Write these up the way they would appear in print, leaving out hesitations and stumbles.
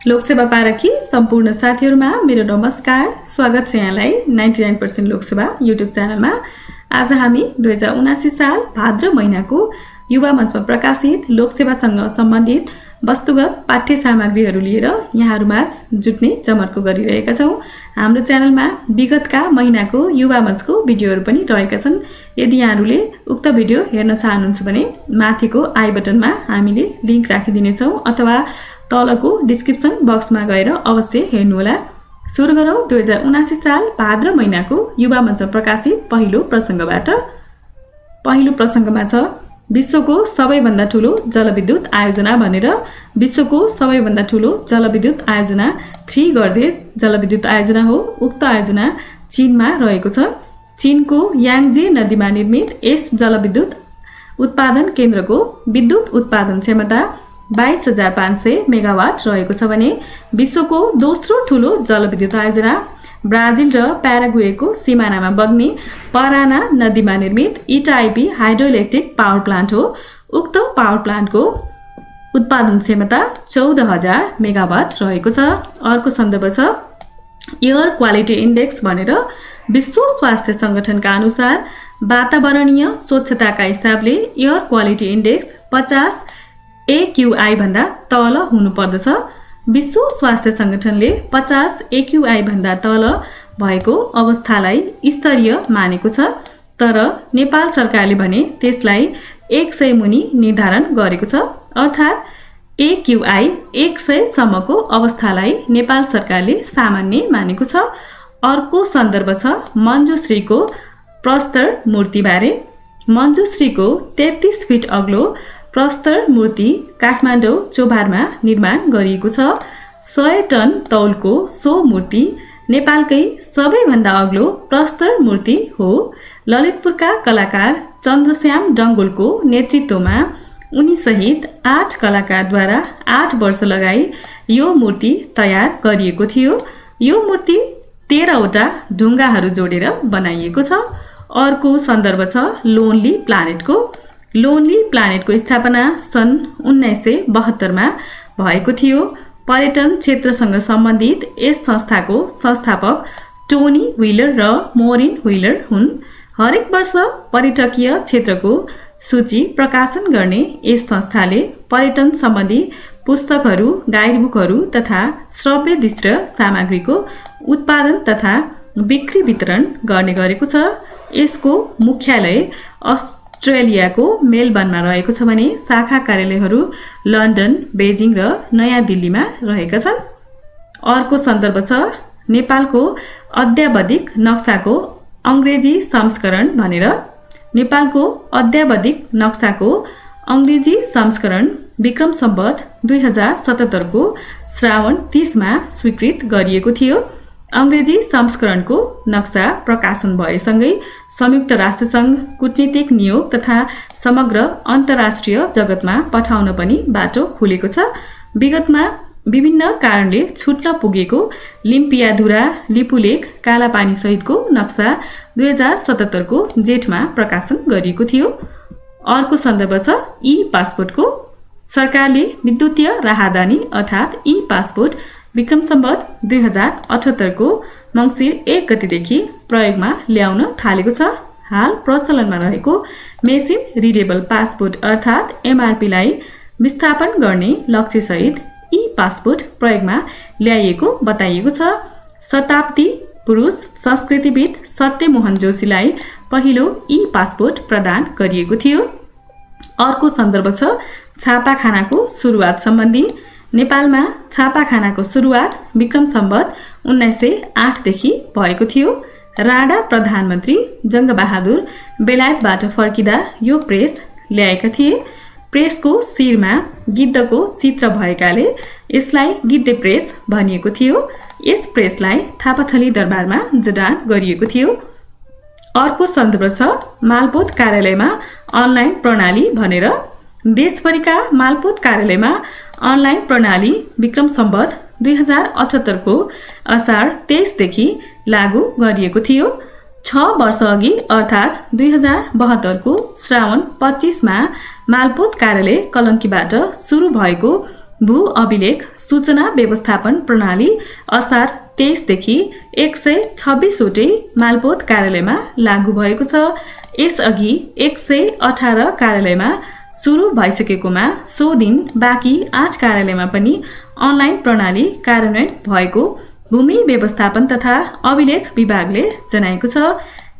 लोकसेवा पारखी सम्पूर्ण साथीहरुमा मेरो नमस्कार। स्वागत छ यहाँलाई 99% लोकसेवा युट्युब च्यानलमा। आज हामी 2079 साल भाद्र महिनाको युवा मञ्चमा प्रकाशित लोकसेवासँग सम्बन्धित वस्तुगत पाठ्य सामग्रीहरू लिएर यहाँहरुमाझ जुट्ने जमर्को गरिरहेका छौं। हाम्रो च्यानलमा विगतका महिनाको युवा मञ्चको भिडियोहरू पनि रहेका छन्। यदि यहाँहरुले उक्त भिडियो हेर्न चाहनुहुन्छ भने माथिको आई बटनमा हामीले लिंक राखिदिने छौं अथवा तलको डिस्क्रिप्सन बक्समा गएर अवश्य हेर्नुहोला। सुरु गरौं 2079 साल भाद्र महिनाको युवा मञ्चमा प्रकाशित पहिलो प्रसंगबाट। पहिलो प्रसंगमा छ विश्वको सबैभन्दा ठूलो जलविद्युत आयोजना भनेर। विश्वको सबैभन्दा ठूलो जलविद्युत आयोजना 3 गर्जेस जलविद्युत आयोजना हो। उक्त आयोजना चीनमा रहेको छ। चीनको याङजे नदीमा निर्मित यस जलविद्युत उत्पादन केन्द्रको विद्युत उत्पादन क्षमता 22,500 मेगावाट रहेको छ भने विश्वको दोस्रो ठूलो जलविद्युत आयोजना ब्राजिल र प्याराग्वेको सिमानामा बग्ने पराना नदीमा निर्मित इटाइपी हाइड्रोइलेक्ट्रिक पावर प्लान्ट हो। उक्त पावर प्लान्टको उत्पादन क्षमता 14,000 मेगावाट रहेको छ। अर्को सन्दर्भ छ एयर क्वालिटी इन्डेक्स भनेर। विश्व स्वास्थ्य संगठनका अनुसार वातावरणीय स्वच्छताका हिसाबले एयर क्वालिटी इन्डेक्स 50 AQI भन्दा तल हुनु पर्दछ। विश्व स्वास्थ्य संगठनले 50 AQI भन्दा तल भएको अवस्थालाई स्तरीय मानेको छ, तर नेपाल सरकारले भने त्यसलाई 100 मुनि निर्धारण गरेको छ। अर्थात AQI 100 सम्मको अवस्थालाई नेपाल सरकारले सामान्य मानेको छ। अर्को सन्दर्भ छ मञ्जुश्रीको प्रस्तर मूर्ति बारे। मञ्जुश्रीको 33 फिट अग्लो प्रस्तर मूर्ति काठमाडौँ चोभारमा निर्माण गरिएको छ। 100 टन तौलको सो मूर्ति नेपालकै सबैभन्दा अग्लो प्रस्तर मूर्ति हो। ललितपुरका कलाकार चन्द्रश्याम डंगोलको नेतृत्वमा उनी सहित 8 कलाकारद्वारा 8 वर्ष लगाई यो मूर्ति तयार गरिएको थियो। यो मूर्ति 13 वटा ढुङ्गाहरू जोडेर बनाइएको छ। अर्को सन्दर्भ छ लोनली प्लानेटको। लोनली प्लानेटको स्थापना सन् 1972 मा भएको थियो। पर्यटन क्षेत्रसँग सम्बन्धित यस संस्थाको संस्थापक टोनी व्हीलर र मोरिन व्हीलर हुन्। हरेक वर्ष पर्यटकीय क्षेत्रको सूची प्रकाशन गर्ने यस संस्थाले पर्यटन सम्बन्धी पुस्तकहरू, गाइडबुकहरू तथा श्रव्य दृश्य सामग्रीको उत्पादन तथा बिक्री वितरण गर्ने गरेको छ। यसको मुख्यालय अस्ट्रेलियाको मेलबर्नमा रहेको छ भने शाखा कार्यालयहरू लन्डन, बेजिङ र नयाँ दिल्लीमा रहेका छन्। अर्को सन्दर्भ छ नेपालको अद्यावधिक नक्साको अंग्रेजी संस्करण भनेर। नेपालको अद्यावधिक नक्साको अंग्रेजी संस्करण विक्रम सम्वत 2077 को श्रावण 30 मा स्वीकृत गरिएको थियो। अंग्रेजी संस्करणको नक्सा प्रकाशन भएसँगै संयुक्त राष्ट्रसंघ कूटनीतिक नियोग तथा समग्र अन्तर्राष्ट्रिय जगतमा पठाउन पनि बाटो खुलेको छ। विगतमा विभिन्न कारणले छुट्न पुगेको लिम्पियाधुरा, लिपुलेख, कालापानी सहितको नक्सा 2077 को जेठमा प्रकाशन गरिएको थियो। अर्को सन्दर्भ छ ई पासपोर्टको। सरकारले विद्युतीय राहदानी अर्थात ई पासपोर्ट विक्रम सम्वत 2078 को मंसिर 1 गतेदेखि प्रयोगमा ल्याउन थालेको छ। हाल प्रचलनमा रहेको मेसिन रिडेबल पासपोर्ट अर्थात MRP लाई विस्थापन गर्ने लक्ष्य सहित ई पासपोर्ट प्रयोगमा ल्याइएको बताइएको छ। शताब्दी पुरुष संस्कृतिविद सत्यमोहन जोशीलाई पहिलो ई पासपोर्ट प्रदान गरिएको थियो। अर्को सन्दर्भ छ छापाखानाको सुरुवात सम्बन्धी। नेपालमा छापाखानाको सुरुवात विक्रम सम्वत 1908 देखि भएको थियो। राणा प्रधानमन्त्री जंगबहादुर बेलायतबाट फर्किदा यो प्रेस ल्याएका थिए। प्रेसको शिरमा गिद्धको चित्र भएकाले यसलाई गिद्धे प्रेस भनिएको थियो। यस प्रेसलाई थापाथली दरबारमा जडान गरिएको थियो। अर्को सन्दर्भ छ मालपोत कार्यालयमा अनलाइन प्रणाली भनेर। देशभरिका मालपोत कार्यालयमा अनलाइन प्रणाली विक्रम सम्वत 2078 को असार 23 देखि लागू गरिएको थियो। 6 वर्ष अघि अर्थात 2072 को श्रावण 25 मा मालपोत कार्यालय कलंकीबाट सुरु भएको भू अभिलेख सूचना व्यवस्थापन प्रणाली असार 23 देखि 126 वटै मालपोत कार्यालयमा लागू भएको छ। यसअघि 118 कार्यालयमा सुरु भइसकेकोमा सो दिन बाँकी 8 कार्यालयमा पनि अनलाइन प्रणाली कार्यान्वयन भएको भूमि व्यवस्थापन तथा अभिलेख विभागले जनाएको छ।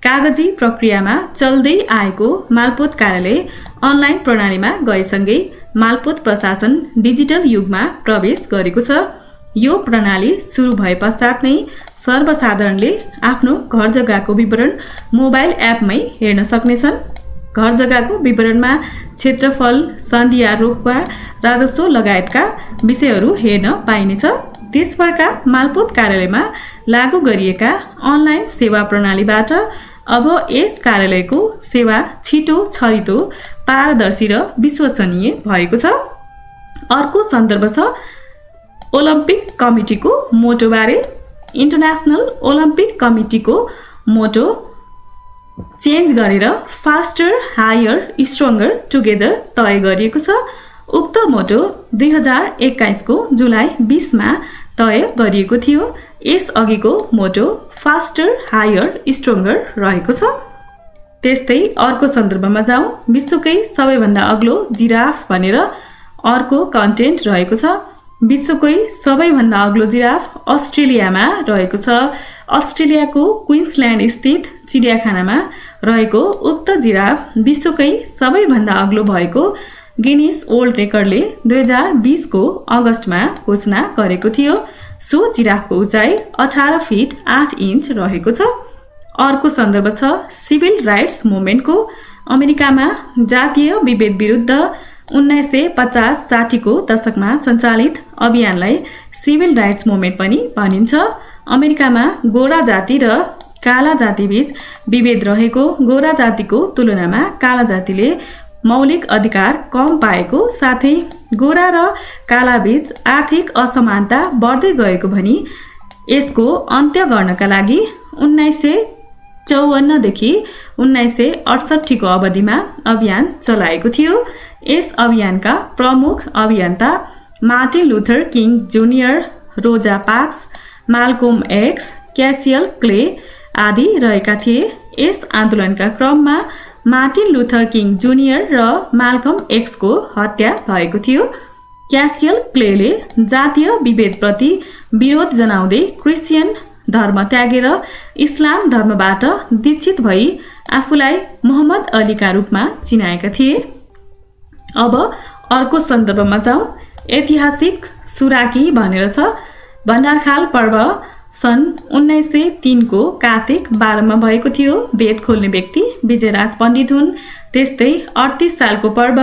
कागजी प्रक्रियामा चल्दै आएको मालपोत कार्यालय अनलाइन प्रणालीमा गएसँगै मालपोत प्रशासन डिजिटल युगमा प्रवेश गरेको छ। यो प्रणाली सुरु भए पश्चात नै सर्वसाधारणले आफ्नो घर जग्गाको विवरण मोबाइल एपमै हेर्न सक्नेछन्। घर जग्गाको विवरणमा क्षेत्रफल, सन्धिया, रोकवा, राजस्व लगायतका विषयहरू हेर्न पाइनेछ। देशभरका मालपोत कार्यालयमा लागू गरिएका अनलाइन सेवा प्रणालीबाट अब यस कार्यालयको सेवा छिटो, छरितो, पारदर्शी र विश्वसनीय भएको छ। अर्को सन्दर्भ छ ओलम्पिक कमिटीको मोटोबारे। इन्टरनेसनल ओलम्पिक कमिटीको मोटो चेन्ज गरेर फास्टर, हायर, स्ट्रङ्गर टुगेदर तय गरिएको छ। उक्त मोटो 2021 को जुलाई 20 मा तय गरिएको थियो। यस अघिको मोटो फास्टर, हायर, स्ट्रङ्गर रहेको छ। त्यस्तै अर्को सन्दर्भमा जाउँ। विश्वकै सबैभन्दा अग्लो जिराफ भनेर अर्को कन्टेन्ट रहेको छ। विश्वकै सबैभन्दा अग्लो जिराफ अस्ट्रेलियामा रहेको छ। अस्ट्रेलियाको क्वीन्सल्यान्ड स्थित चिडियाखानामा रहेको उक्त जिराफ विश्वकै सबैभन्दा अग्लो भएको गिनिस वर्ल्ड रेकर्डले 2020 को अगस्तमा घोषणा गरेको थियो। सो जिराफको उचाइ 18 फिट 8 इन्च रहेको छ। अर्को सन्दर्भ छ सिभिल राइट्स मुभमेन्टको। अमेरिकामा जातीय विभेद विरुद्ध 1950-60 को दशकमा सञ्चालित अभियानलाई सिभिल राइट्स मुभमेन्ट पनि भनिन्छ। अमेरिकामा गोरा जाति र काला जाति बीच विभेद रहेको, गोरा जातिको तुलनामा काला जातिले मौलिक अधिकार कम पाएको, साथै गोरा र काला बीच आर्थिक असमानता बढ्दै गएको भनी यसको अन्त्य गर्नका लागि 1954 देखि 1968 को अवधिमा अभियान चलाएको थियो। यस अभियानका प्रमुख अभियन्ता Martin Luther King Junior, Rosa Parks, Malcolm X, Cassius Clay आदि रहेका थिए। यस आन्दोलनका क्रममा मार्टिन लुथर किङ जुनियर र माल्कम एक्सको हत्या भएको थियो। क्यासियल क्लेले जातीय विभेदप्रति विरोध जनाउँदै क्रिस्चियन धर्म त्यागेर इस्लाम धर्मबाट दीक्षित भई आफूलाई मोहम्मद अलीका रूपमा चिनाएका थिए। अब अर्को सन्दर्भमा जाउँ। ऐतिहासिक सुराकी भनेर छ। भण्डारखाल पर्व सन् 1903 को कार्तिक 12 मा भएको थियो। वेद खोल्ने व्यक्ति विजयराज पण्डित हुन्। त्यस्तै 38 सालको पर्व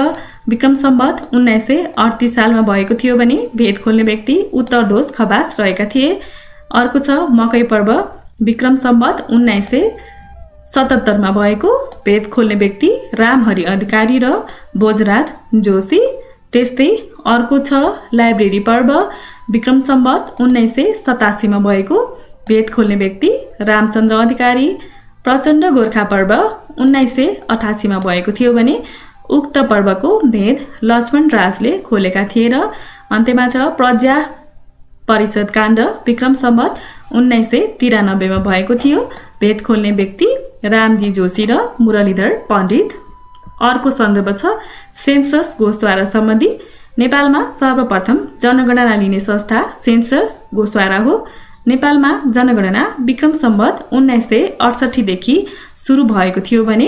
विक्रम सम्वत 1938 सालमा भएको थियो भने वेद खोल्ने व्यक्ति उत्तरदोष खवास रहेका थिए। अर्को छ मकै पर्व विक्रम सम्वत 1977 मा भएको। वेद खोल्ने व्यक्ति रामहरि अधिकारी र भोजराज जोशी। त्यस्तै अर्को छ लाइब्रेरी पर्व विक्रम सम्वत 1987 मा भएको। वेद खोल्ने व्यक्ति रामचन्द्र अधिकारी। प्रचण्ड गोर्खा पर्व 1988 मा भएको थियो भने उक्त पर्वको भेद लक्ष्मण राजले खोलेका थिए। र अन्त्यमा छ प्रज्ञा परिषद काण्ड विक्रम सम्वत 1993 मा भएको थियो। भेद खोल्ने व्यक्ति रामजी जोशी र मुरलीधर पण्डित। अर्को सन्दर्भ छ सेन्सस गोस्वारा सम्बन्धी। नेपालमा सर्वप्रथम जनगणना लिने संस्था सेन्सर गोस्वारा हो। नेपालमा जनगणना विक्रम सम्वत 1968 देखि सुरु भएको थियो भने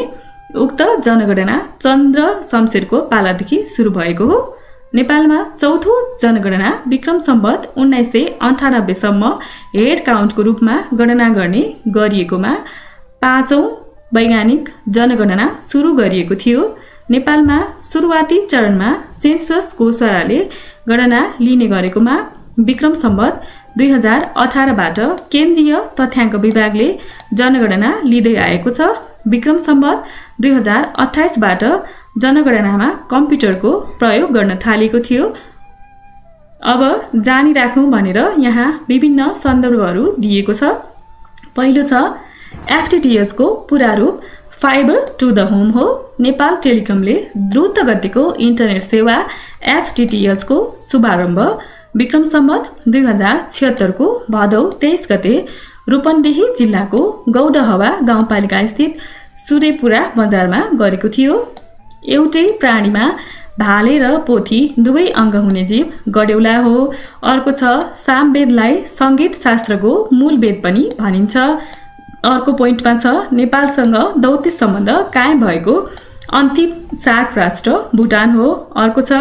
उक्त जनगणना चन्द्र शमशेरको पालादेखि सुरु भएको हो। नेपालमा चौथो जनगणना विक्रम सम्वत 1998 सम्म हेड काउन्टको रूपमा गणना गर्ने गरिएकोमा 5औं वैज्ञानिक जनगणना सुरु गरिएको थियो। नेपालमा सुरुवाती चरणमा सेन्सस गोस्वाराले गणना लिने गरेकोमा विक्रम सम्वत 2018 बाट केन्द्रीय तथ्याङ्क विभागले जनगणना लिँदै आएको छ। विक्रम सम्वत 2028 बाट जनगणनामा कम्प्युटरको प्रयोग गर्न थालेको थियो। अब जानिराखौं भनेर यहाँ विभिन्न सन्दर्भहरू दिएको छ। पहिलो छ एफटीटीएच को पूरा रूप फाइबर टु द होम हो। नेपाल टेलिकमले द्रुत गतिको इन्टरनेट सेवा FTTH को शुभारम्भ। विक्रम सम्वत 2076 को भदौ 23 गते रूपन्देही जिल्लाको गौडहवा गाउँपालिका स्थित सूर्यपुरा बजारमा गरेको थियो। एउटै प्राणीमा भाले र पोथी दुवै अङ्ग हुने जीव गडेउला हो। अर्को छ सामवेदलाई संगीत शास्त्रको मूल वेद पनि भनिन्छ। अर्को पोइन्टमा छ नेपालसँग दौत्य सम्बन्ध कायम भएको अन्तिम सार्क राष्ट्र भुटान हो। अर्को छ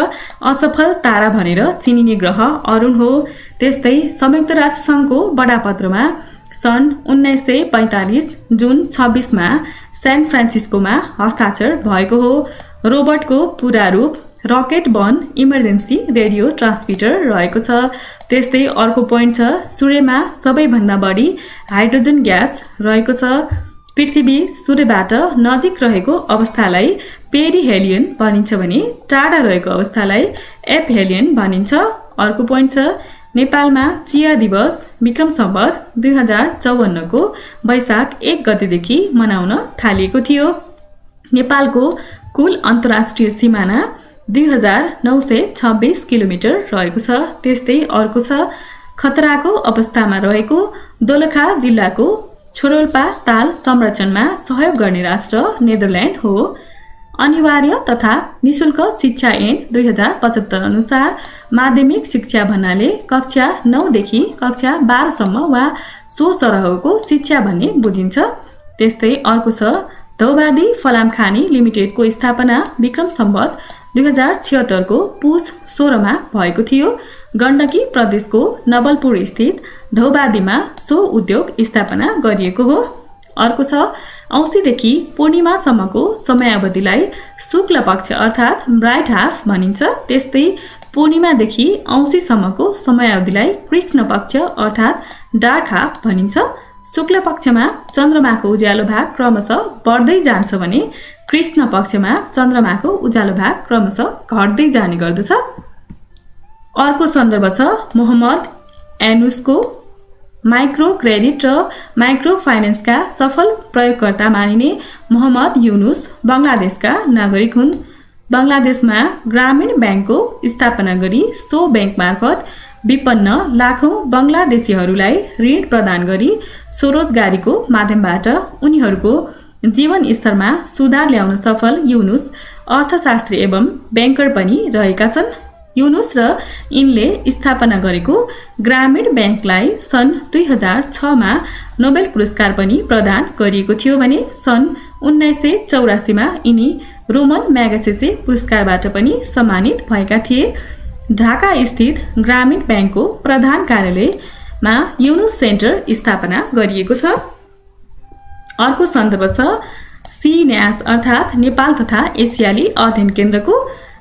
असफल तारा भनेर चिनिने ग्रह अरुण हो। त्यस्तै संयुक्त राष्ट्र संघको बडापत्रमा सन् 1945 जुन 26 मा सैन फ्रान्सिस्कोमा हस्ताक्षर भएको हो। रोबोटको पूरा रूप rocket burn emergency radio transmitter रहेको छ। त्यस्तै अर्को पोइन्ट छ सूर्यमा सबैभन्दा बढी हाइड्रोजन ग्यास रहेको छ। पृथ्वी सूर्यबाट नजिक रहेको अवस्थालाई पेरिहेलियन भनिन्छ भने टाढा रहेको अवस्थालाई एपहेलियन भनिन्छ। अर्को पोइन्ट छ नेपालमा चिया दिवस विक्रम सम्वत 2054 को वैशाख 1 गतेदेखि मनाउन थालिएको थियो। नेपालको कुल अन्तर्राष्ट्रिय सिमाना 2926 किलोमिटर रहेको छ। त्यस्तै अर्को छ खतराको अवस्थामा रहेको दोलखा जिल्लाको छोरोल्पा ताल संरक्षणमा सहयोग गर्ने राष्ट्र नेदरल्यान्ड हो। अनिवार्य तथा निशुल्क शिक्षा ऐन 2075 अनुसार माध्यमिक शिक्षा भन्नाले कक्षा 9 देखि कक्षा 12 सम्म वा सो सरहको शिक्षा भन्ने बुझिन्छ। त्यस्तै अर्को छ धौबादी फलाम खानी लिमिटेडको स्थापना विक्रम सम्वत 2076 को पुस 16 मा भएको थियो। गण्डकी प्रदेशको नवलपुर स्थित धौबादीमा सो उद्योग स्थापना गरिएको हो। अर्को छ औँसीदेखि पूर्णिमासम्मको समयावधिलाई शुक्ल पक्ष अर्थात् ब्राइट हाफ भनिन्छ। त्यस्तै पूर्णिमादेखि औँसीसम्मको समयावधिलाई कृष्ण पक्ष अर्थात् डार्क हाफ भनिन्छ। शुक्ल पक्षमा चन्द्रमाको उज्यालो भाग क्रमशः बढ्दै जान्छ भने कृष्ण पक्षमा चन्द्रमाको उज्यालो भाग क्रमशः घट्दै जाने गर्दछ। अर्को सन्दर्भ छ मोहम्मद एनुसको माइक्रो क्रेडिट र माइक्रो फाइनेन्सका सफल प्रयोगकर्ता मानिने मोहम्मद युनुस बङ्गलादेशका नागरिक हुन्। बङ्गलादेशमा ग्रामीण ब्याङ्कको स्थापना गरी सो ब्याङ्क मार्फत विपन्न लाखौं बङ्गलादेशीहरूलाई ऋण प्रदान गरी स्वरोजगारीको माध्यमबाट उनीहरूको जीवन स्तरमा सुधार ल्याउन सफल युनुस अर्थशास्त्री एवं ब्याङ्कर पनि रहेका छन्। युनुस र यिनले स्थापना गरेको ग्रामीण ब्याङ्कलाई सन् 2006 मा नोबेल पुरस्कार पनि प्रदान गरिएको थियो भने सन् 1984 मा यिनी रोमन म्यागसेसे पुरस्कारबाट पनि सम्मानित भएका थिए। ढाका स्थित ग्रामीण ब्याङ्कको प्रधान कार्यालयमा युनुस सेन्टर स्थापना गरिएको छ। अर्को सन्दर्भ छ सिन्यास अर्थात् नेपाल तथा एसियाली अध्ययन केन्द्रको।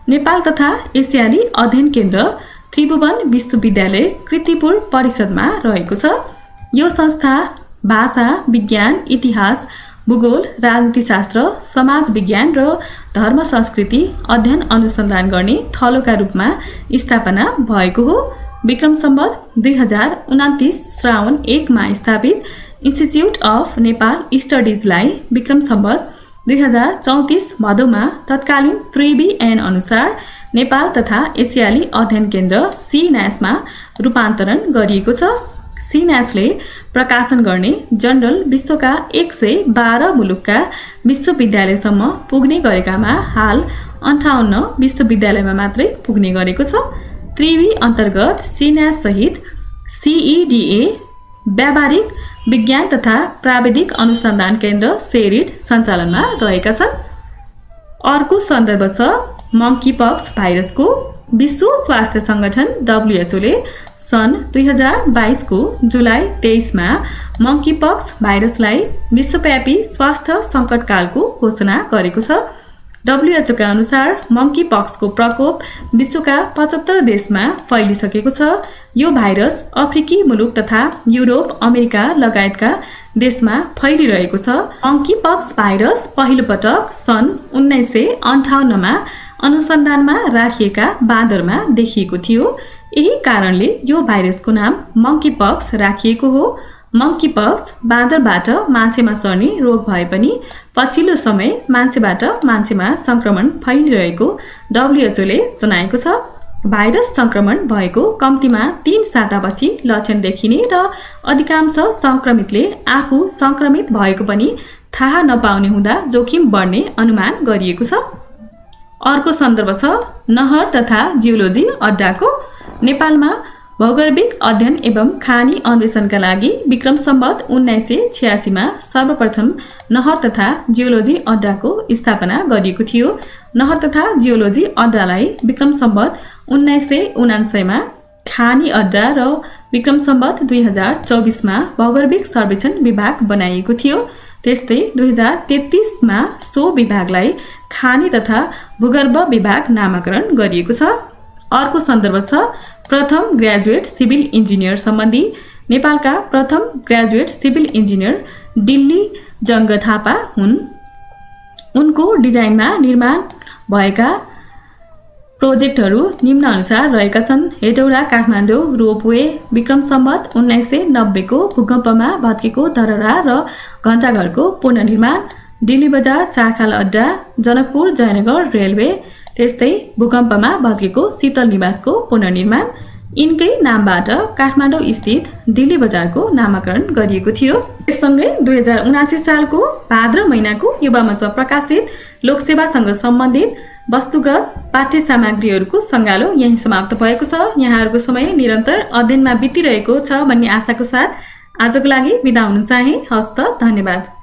नेपाल तथा एसियाली अध्ययन केन्द्र त्रिभुवन विश्वविद्यालय कृतिपुर परिषदमा रहेको छ। यो संस्था भाषा विज्ञान इतिहास भूगोल राजनीतिशास्त्र समाज विज्ञान र धर्म संस्कृति अध्ययन अनुसन्धान गर्ने थलोका रूपमा स्थापना भएको हो। विक्रम सम्वत 2029 श्रावण 1 मा स्थापित इन्स्टिच्युट अफ नेपाल स्टडिजलाई विक्रम सम्वत 2034 भदौमा तत्कालीन 3BN अनुसार नेपाल तथा एसियाली अध्ययन केन्द्र सिन्यासमा रूपान्तरण गरिएको छ। सिन्यासले प्रकाशन गर्ने जर्नल विश्वका 112 मुलुकका विश्वविद्यालयसम्म पुग्ने गरेकामा हाल 58 विश्वविद्यालयमा मात्रै पुग्ने गरेको छ। 3B अन्तर्गत सिन्यास सहित CEDA व्यावहारिक विज्ञान तथा प्राविधिक अनुसन्धान केन्द्र सेरिड सञ्चालनमा रहेका छन्। अर्को सन्दर्भ छ मंकीपक्स भाइरसको। विश्व स्वास्थ्य संगठन WHO ले सन् 2022 को जुलाई 23 मा मंकीपक्स भाइरसलाई विश्वव्यापी स्वास्थ्य संकटकालको घोषणा गरेको छ। WHO का अनुसार मंकीपक्सको प्रकोप विश्वका 75 देशमा फैलिसकेको छ। यो भाइरस अफ्रिकी मुलुक तथा युरोप अमेरिका लगायतका देशमा फैलिरहेको छ। मंकीपक्स भाइरस पहिलो पटक सन् 1958 मा अनुसन्धानमा राखिएका बाँदरमा देखिएको थियो। यही कारणले यो भाइरसको नाम मंकीपक्स राखिएको हो। मंकी पक्स बाँदरबाट मान्छेमा सर्ने रोग भए पनि पछिल्लो समय मान्छेबाट मान्छेमा संक्रमण फैलिरहेको WHO ले जनाएको छ। भाइरस संक्रमण भएको कम्तीमा 3 सातापछि लक्षण देखिने र अधिकांश संक्रमितले आफू संक्रमित भएको पनि थाहा नपाउने हुँदा जोखिम बढ्ने अनुमान गरिएको छ। अर्को सन्दर्भ छ नहर तथा जियोलोजी अड्डाको। नेपालमा भौगोलिक अध्ययन एवं खानी अन्वेषणका लागि विक्रम सम्वत 1986 मा सर्वप्रथम नहर तथा जियोलोजी अड्डाको स्थापना गरिएको थियो। नहर तथा जियोलोजी अड्डालाई विक्रम सम्वत 1979 मा खानी अड्डा र विक्रम सम्वत 2024 मा भौगोलिक सर्वेक्षण विभाग बनाइएको थियो। त्यस्तै 2033 मा सो विभागलाई खानी तथा भूगर्भ विभाग नामाकरण गरिएको छ। अर्को सन्दर्भ छ प्रथम ग्रेजुएट सिभिल इन्जिनियर सम्बन्धी। नेपालका प्रथम ग्रेजुएट सिभिल इन्जिनियर दिल्ली जंग थापा हुन्। उनको डिजाइनमा निर्माण भएका प्रोजेक्टहरू निम्न अनुसार रहेका छन्। हेटौडा काठमाडौँ रोपवे, विक्रम सम्वत 1990 को भूकम्पमा भत्केको धरहरा र घण्टाघरको पुनर्निर्माण, दिल्ली बजार चारखाल अड्डा, जनकपुर जयनगर रेलवे, त्यस्तै भूकम्पमा भत्केको शीतल निवासको पुनर्निर्माण। यिनकै नामबाट काठमाडौँ स्थित दिल्ली बजारको नामाकरण गरिएको थियो। यससँगै 2079 सालको भाद्र महिनाको युवा मञ्चमा प्रकाशित लोकसेवासँग सम्बन्धित वस्तुगत पाठ्य सामग्रीहरूको संगालो यही समाप्त भएको छ। यहाँहरूको समय निरन्तर अध्ययनमा बितिरहेको छ भन्ने आशाको साथ आजको लागि बिदा हुन चाहे। हस्त, धन्यवाद।